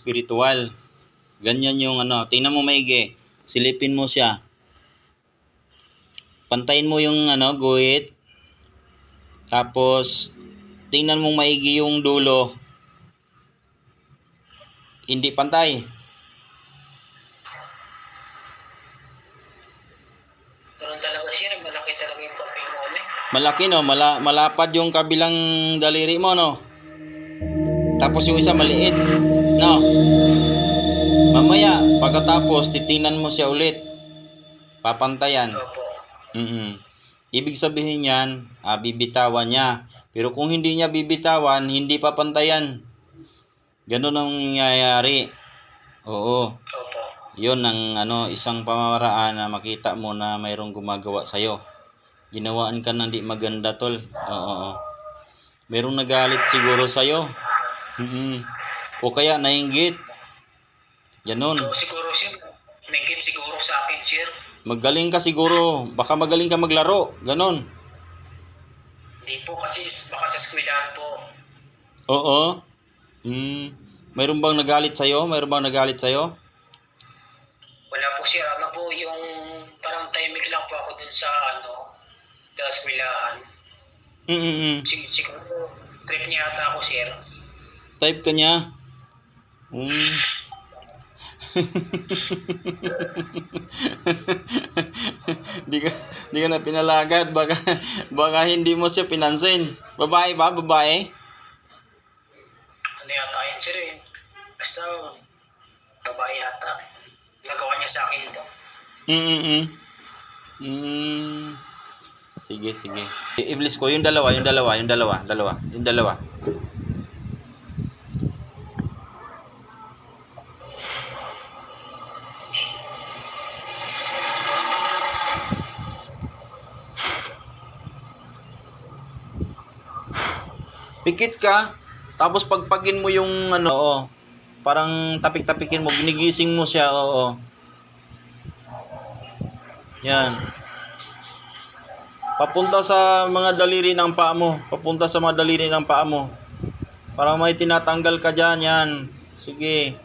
spiritual. Ganyan yung ano, tingnan mo maigi. Silipin mo siya. Pantayin mo yung ano, guhit. Tapos tingnan mo maigi yung dulo. Hindi pantay. Ganun talaga siya, malaki talaga yung kape mo. Malaki no, malapad yung kabilang daliri mo no. Tapos yung isa maliit, no. Mamaya pagkatapos titingnan mo siya ulit. Papantayan. Opo. Ibig sabihin niyan, bibitawan niya. Pero kung hindi niya bibitawan, hindi papantayan. Ganun ang nangyayari. Oo. Opo. 'Yon ang ano, isang pamamaraan na makita mo na mayroong gumagawa sa iyo. Ginawaan ka ng di maganda, tol. Oo. Merong nagalit siguro sa iyo. O kaya nainggit. Ganun. So, siguro siya, nainggit siguro sa akin, sir. Magaling ka siguro. Baka magaling ka maglaro. Ganun. Hindi po, kasi baka sa eskwelahan po. Oo. Mayroon bang nagalit sa iyo? Mayroon bang nagalit sa iyo? Wala po, sir. Ano po, yung parang timing lang po ako dun sa sa eskwelahan. Siguro, trip niya ata ako, sir. Type ka niya? Di ka na pinalagad. Baka hindi mo siya pinansin. Babae ba? Babae? Ano yata yun, sir, eh. Basta, babae yata. Nagawa niya sa akin ito. Sige. I-bless ko yung dalawa. Pikit ka, tapos pagpagin mo yung ano, parang tapik-tapikin mo, ginigising mo siya, oo. Yan. Papunta sa mga daliri ng paa mo. Parang may tinatanggal ka dyan, yan. Sige.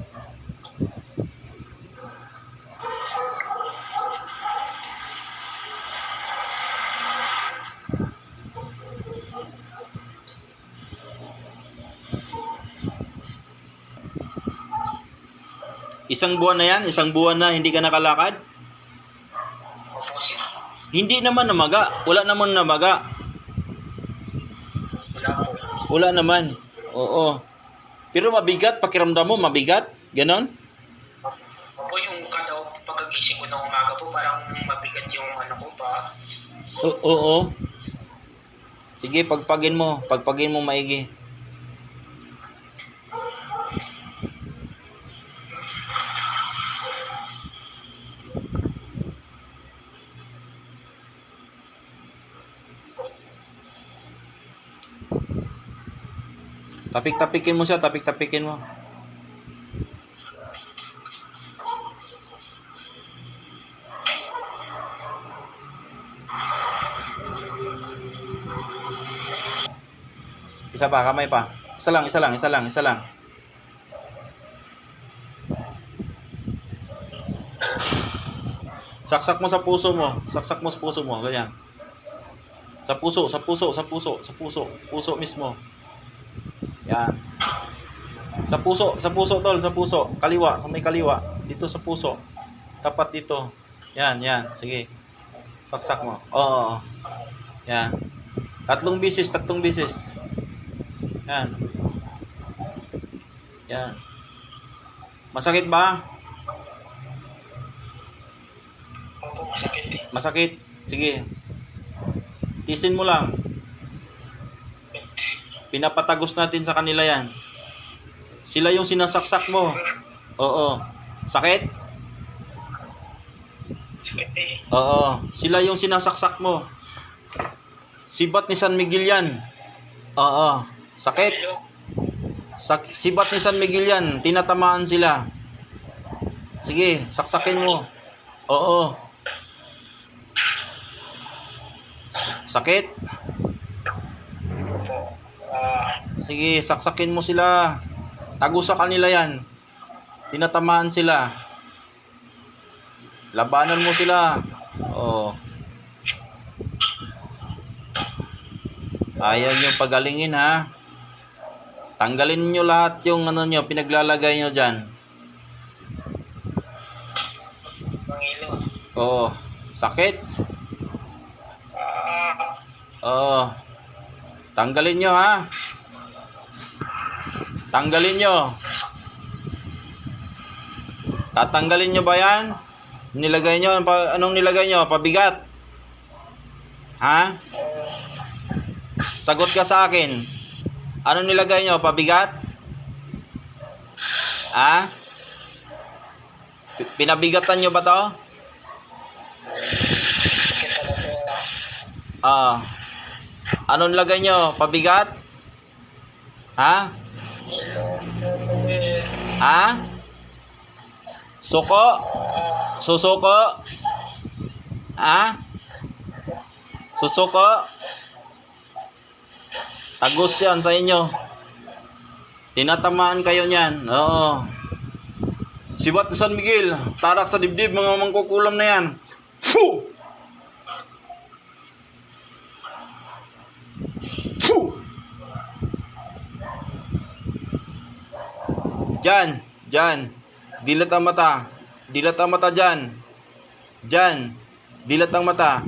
Isang buwan na yan? Isang buwan na hindi ka nakalakad? Opo, sir. Hindi naman namaga. Wala naman namaga. Wala po. Wala naman. Oo. Pero mabigat, pakiramdam mo, mabigat? Ganon? Opo, yung kada pagkagising ko ng umaga po, parang mabigat yung ano ko pa. Oo. Sige, pagpagin mo maigi. Tapik-tapikin mo siya, tapik-tapikin mo. Isa pa, kamay pa. Isa lang. Saksak mo sa puso mo. Ganyan. Sa puso. Puso mismo. Yan. Sa puso, tol, sa puso. Kaliwa, sa may kaliwa. Dito sa puso. Tapat dito. Yan. Sige. Saksak mo. Oo. Yan. Tatlong bisis. Yan. Masakit ba? Opo, masakit eh. Masakit? Sige. Tisin mo lang. Pinapatagos natin sa kanila yan. Sila yung sinasaksak mo. Oo. Sakit? Sakit eh. Oo. Sila yung sinasaksak mo. Sibat ni San Miguel yan. Oo. Sakit? Sibat ni San Miguel yan. Tinatamaan sila. Sige, saksakin mo. Oo. Sakit? Opo. Sige, saksakin mo sila. Tago sa kanila yan. Tinatamaan sila. Labanan mo sila. Oo. Ayaw nyo pagalingin ha. Tanggalin nyo lahat yung ano nyo, pinaglalagay nyo dyan. Panginoon. Oo. Sakit. Oo. Tanggalin nyo ha. Tanggalin nyo. Tatanggalin nyo ba yan? Nilagay nyo, anong nilagay nyo? Pabigat? Ha? Sagot ka sa akin. Anong nilagay nyo? Pabigat? Ha? Pinabigatan nyo ba to? Sakit talaga. Anong nilagay nyo? Pabigat? Ha? Ha? Suko? Susuko? Ha? Susuko? Tagos yan sa inyo. Tinatamaan kayo niyan. Oo. Sibat na San Miguel. Tarak sa dibdib, mga mangkukulam na yan. Fu! Fu! Diyan. Diyan. Dilat ang mata. Dilat ang mata dyan. Dyan. Dilat ang mata.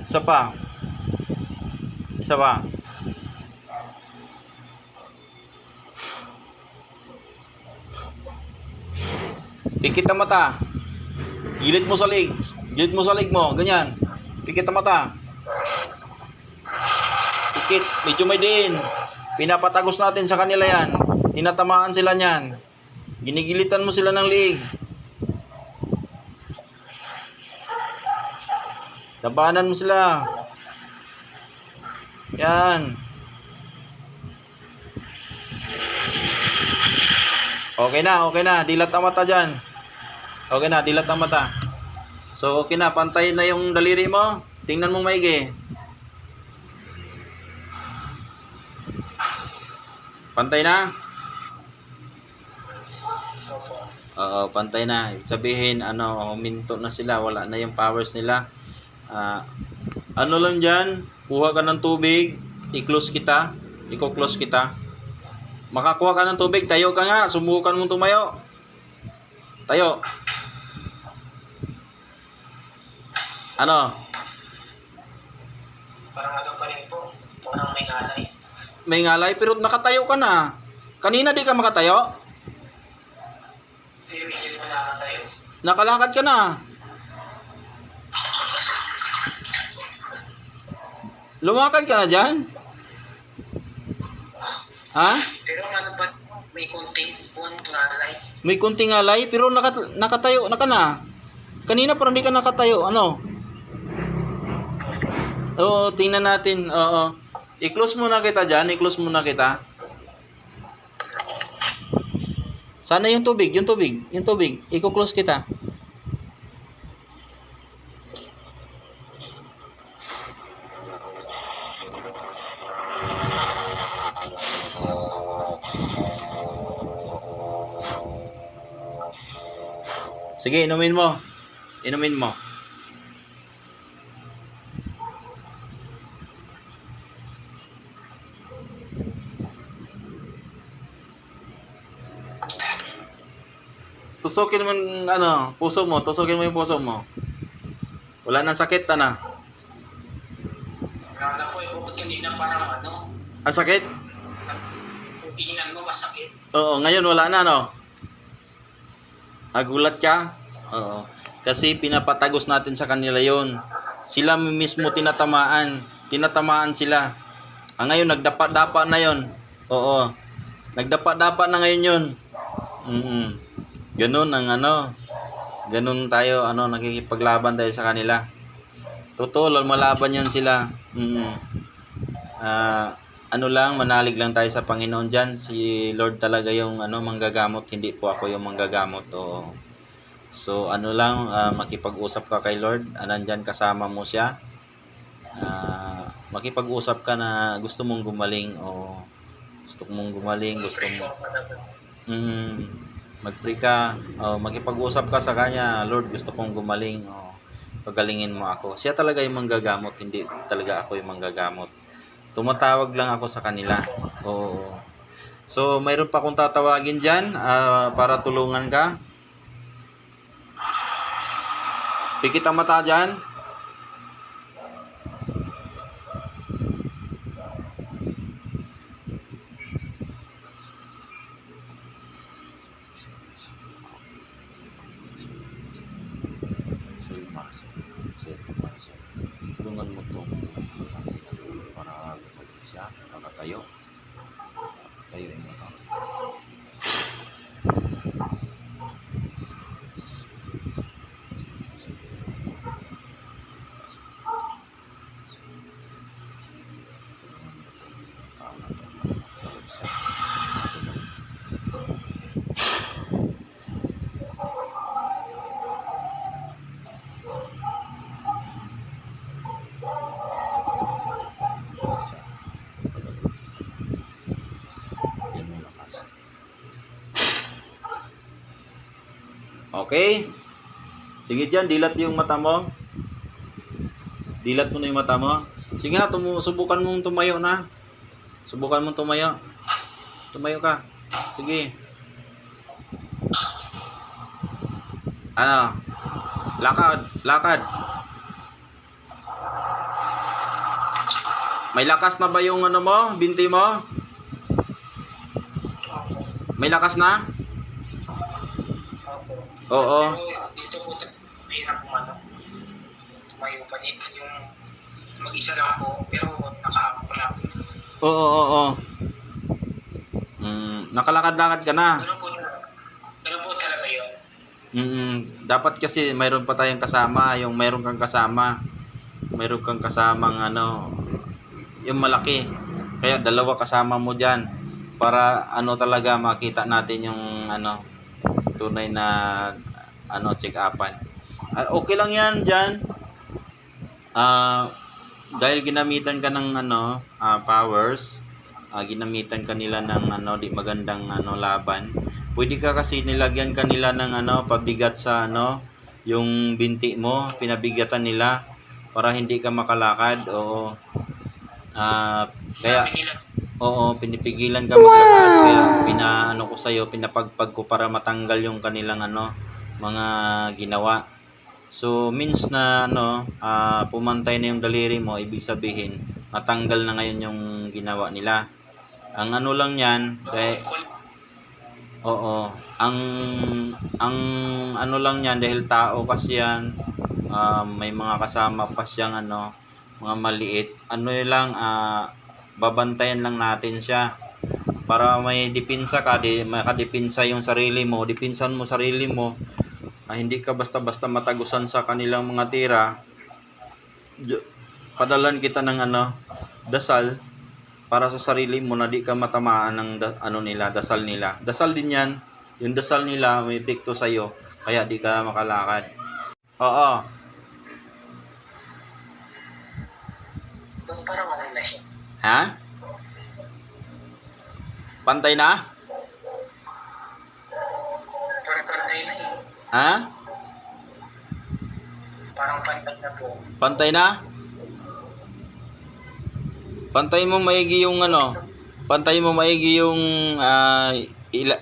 Isa pa. Isa pa. Pikit ang mata. Gilid mo sa lig. Gilid mo sa lig mo. Ganyan. Pikit ang mata. Pikit. Medyo may diin. Pinapatagos natin sa kanila yan. Tinatamaan sila niyan. Ginigilitan mo sila ng lig. Labanan mo sila. Yan. Okay na, okay na. Dilat ang mata dyan. Okay na, dilat ang mata. So, okay na. Pantay na yung daliri mo. Tingnan mo maigi. Pantay na? Oo, pantay na. Ibig sabihin, huminto na sila. Wala na yung powers nila. Ano lang dyan? Kuha ka ng tubig. I-close kita. I-close kita. Makakuha ka ng tubig. Tayo ka nga. Subukan mong tumayo. Tayo. Ano? Parang ano pa rin po. Parang may ngalay. May ngalay pero nakatayo ka na. Kanina di ka makatayo? Hindi mo nakatayo. Nakalakad ka na. Lumakad ka na dyan? Ha? Pero ano ba, may kunting ngalay. May kunting ngalay pero nakatayo na ka na. Kanina parang di ka nakatayo. Ano? Oo, tingnan natin. Oo. I-close muna kita dyan. I-close muna kita. Sana yung tubig. Yung tubig. Yung tubig. I-close kita. Sige, inumin mo. Inumin mo. Tusukin mo puso mo. Tusukin mo yung puso mo. Wala nang sakit, na. Wala na po, ibukod kanina parang Ang sakit? tingnan mo masakit. Oo, ngayon wala na, no? Nagulat ka? Oo. Kasi pinapatagos natin sa kanila yon. Sila mismo tinatamaan. Tinatamaan sila. Ngayon, nagdapa-dapa na yon. Oo. Nagdapa-dapa na ngayon yon. Ganun ang ganun tayo, nakikipaglaban tayo sa kanila. Totoo, malaban yan sila. Manalig lang tayo sa Panginoon dyan. Si Lord talaga yung manggagamot, hindi po ako yung manggagamot. So makipag-usap ka kay Lord, nandyan kasama mo siya. Makipag-usap ka na gusto mong gumaling, gusto mo Mag-pray ka, makipag-usap ka sa kanya, Lord, gusto kong gumaling, pagalingin mo ako. Siya talaga yung manggagamot, hindi talaga ako yung manggagamot. Tumatawag lang ako sa kanila. Oo. So, mayroon pa akong tatawagin dyan para tulungan ka. Pikit ang mata dyan. Tulungan mo to para gumaling siya, makatayo. Tayo mo to. Okay? Sige dyan, dilat yung mata mo. Dilat mo na yung mata mo. Sige nga, subukan mong tumayo na. Subukan mong tumayo. Tumayo ka. Sige. Ano? Lakad. Lakad. May lakas na ba yung ano mo? Binti mo? May lakas na? Oo. Pero dito po, mahirap po tumayo pa dito yung mag-isa lang po, pero nakaako ko lang. Oo. Nakalakad-lakad ka na. Ganun po talaga yun. Dapat kasi mayroon pa tayong kasama, yung mayroon kang kasama. Mayroon kang kasamang yung malaki. Kaya dalawa kasama mo diyan para talaga makita natin yung tunay na check-upan. Okay lang 'yan diyan. Dahil ginamitan ka ng powers, ginamitan kanila ng di magandang laban. Pwede ka kasi nilagyan kanila ng pabigat sa yung binti mo, pinabigatan nila para hindi ka makalakad. Oo. Kaya pinipigilan ka maglakad, kaya ko sa'yo, pinapagpag ko para matanggal yung kanilang mga ginawa. So means na pumantay na yung daliri mo, ibig sabihin natanggal na ngayon yung ginawa nila. Ang lang yan, ang lang yan, dahil tao kasi yan, may mga kasama pa siyang mga maliit, babantayan lang natin siya para may depensa ka, makadepensa yung sarili mo, depensan mo sarili mo, hindi ka basta-basta matagusan sa kanilang mga tira. Padalan kita ng dasal para sa sarili mo na di ka matamaan ng dasal nila. Dasal din yan, yung dasal nila may epekto sa'yo, kaya di ka makalakad. Oo. Parang na siya. Ha? Pantay na? Parang pantay na eh. Ha? Parang pantay na po. Pantay na? Pantay mo maigi yung pantay mo maigi yung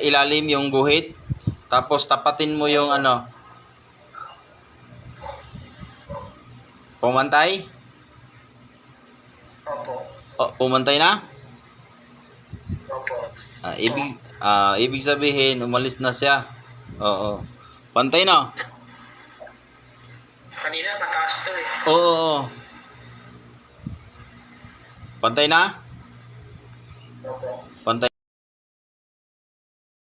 ilalim yung guhit. Tapos tapatin mo yung pumantay? Opo. Pumantay na? Opo. Ibig sabihin umalis na siya. Oo. Pantay na? Kanina mataas to eh. Oo. Pantay na?